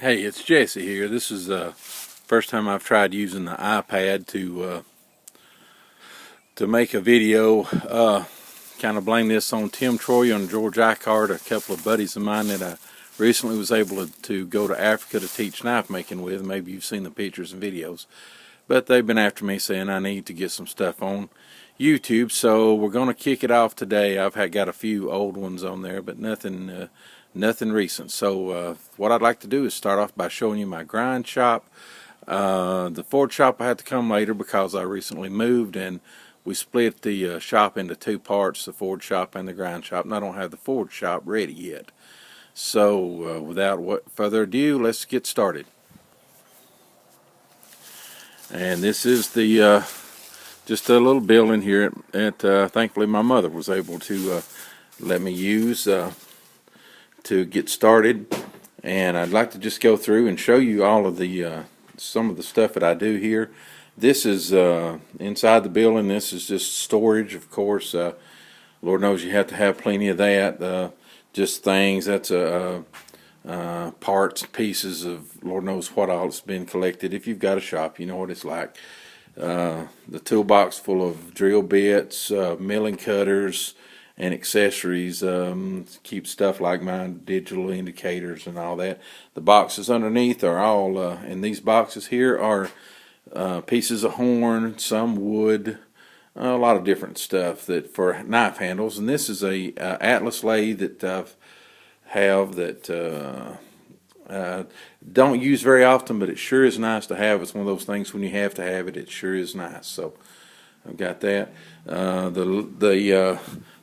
Hey, it's Jesse here. This is the first time I've tried using the iPad to make a video. Kind of blame this on Tim Troy and George Icard, a couple of buddies of mine that I recently was able to go to Africa to teach knife making with. Maybe you've seen the pictures and videos, but they've been after me saying I need to get some stuff on YouTube. So we're going to kick it off today. Got a few old ones on there, but nothing recent. So what I'd like to do is start off by showing you my grind shop. The Ford shop I had to come later because I recently moved and we split the shop into two parts, the Ford shop and the grind shop, and I don't have the Ford shop ready yet. So without further ado, let's get started. And this is the just a little building here thankfully my mother was able to let me use to get started. And I'd like to just go through and show you all of the some of the stuff that I do here. This is inside the building. This is just storage, of course. Lord knows you have to have plenty of that. Just things. That's parts, pieces of Lord knows what all has been collected. If you've got a shop, you know what it's like. The toolbox full of drill bits, milling cutters, and accessories. Keep stuff like my digital indicators and all that. The boxes underneath are all, and these boxes here are pieces of horn, some wood, a lot of different stuff that for knife handles. And this is a Atlas lathe that I have that don't use very often, but it sure is nice to have. It's one of those things when you have to have it, it sure is nice. So I've got that. The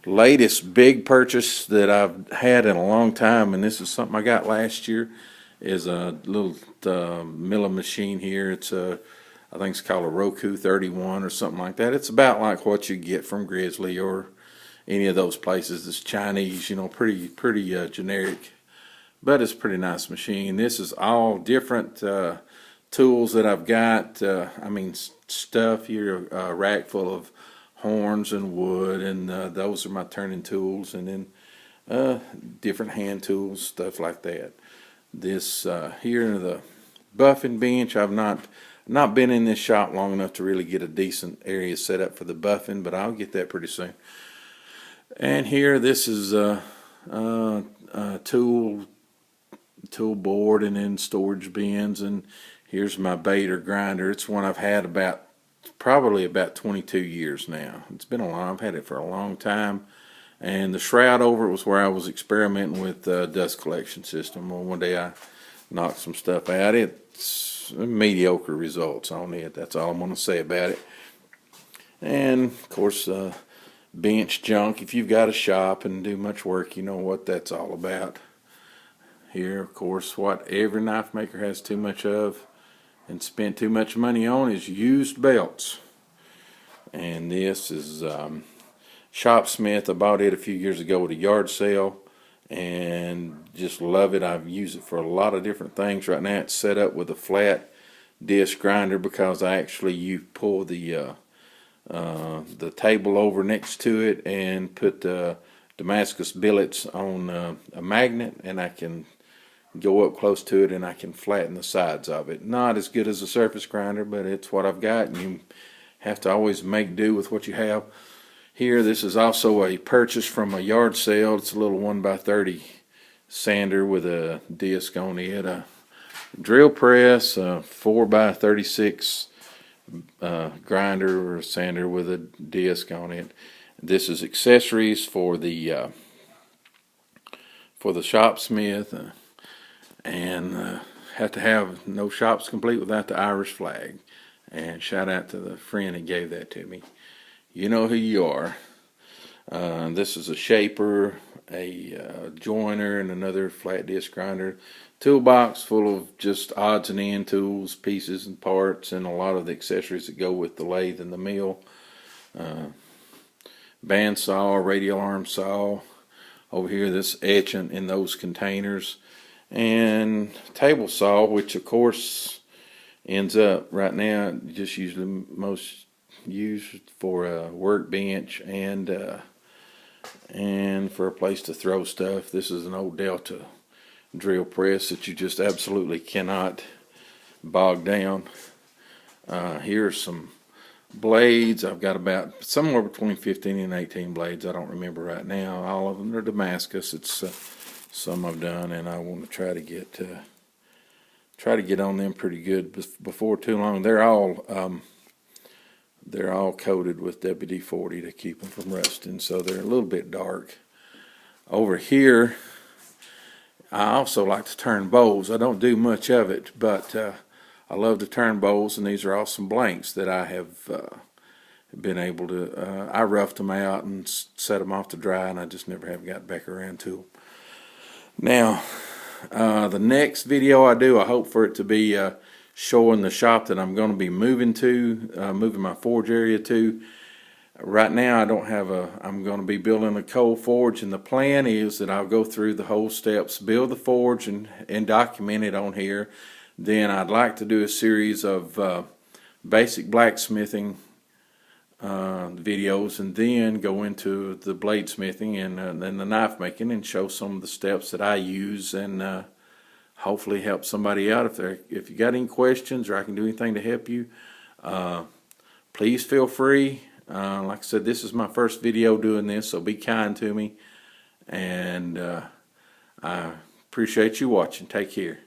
latest big purchase that I've had in a long time, and this is something I got last year, is a little milling machine here. It's I think it's called a Roku 31 or something like that. It's about like what you get from Grizzly or any of those places. It's Chinese, pretty generic, but it's a pretty nice machine. This is all different tools that I've got. Stuff here, a rack full of horns and wood, and those are my turning tools, and then different hand tools, stuff like that. This here, the buffing bench, I've not been in this shop long enough to really get a decent area set up for the buffing, but I'll get that pretty soon. And here, this is a tool board, and then storage bins, and here's my baiter grinder. It's one I've had probably about 22 years now. It's been I've had it for a long time. And the shroud over it was where I was experimenting with the dust collection system. Well, one day I knocked some stuff out. It's mediocre results on it. That's all I'm going to say about it. And of course, bench junk. If you've got a shop and do much work, you know what that's all about. Here, of course, what every knife maker has too much of and spent too much money on is used belts. And this is Shopsmith. I bought it a few years ago at a yard sale and just love it. I've used it for a lot of different things. Right now it's set up with a flat disc grinder because you pull the table over next to it and put the Damascus billets on a magnet, and I can go up close to it and I can flatten the sides of it. Not as good as a surface grinder, but it's what I've got, and you have to always make do with what you have. Here, this is also a purchase from a yard sale. It's a little 1x30 sander with a disc on it, a drill press, a 4x36 grinder or sander with a disc on it. This is accessories for the shopsmith, and have to have no shops complete without the Irish flag. And shout out to the friend that gave that to me. You know who you are. This is a shaper, a joiner, and another flat disc grinder. Toolbox full of just odds and end tools, pieces and parts, and a lot of the accessories that go with the lathe and the mill. Bandsaw, radial arm saw. Over here, this etchant in those containers. And table saw, which of course ends up right now just usually most used for a workbench and for a place to throw stuff. This is an old Delta drill press that you just absolutely cannot bog down. Here's some blades. I've got about somewhere between 15 and 18 blades. I don't remember right now. All of them are Damascus. It's some I've done, and I want to try to get on them pretty good before too long. They're all coated with WD-40 to keep them from rusting, so they're a little bit dark. Over here, I also like to turn bowls. I don't do much of it, but I love to turn bowls, and these are all some blanks that I have been able to. I roughed them out and set them off to dry, and I just never have got back around to them. Now, the next video I do, I hope for it to be showing the shop that I'm going to be moving my forge area to. Right now, I'm going to be building a coal forge, and the plan is that I'll go through the whole steps, build the forge, and document it on here. Then I'd like to do a series of basic blacksmithing videos, and then go into the bladesmithing and then the knife making, and show some of the steps that I use, and hopefully help somebody out. If you got any questions or I can do anything to help you, please feel free. Like I said, this is my first video doing this, so be kind to me, and I appreciate you watching. Take care.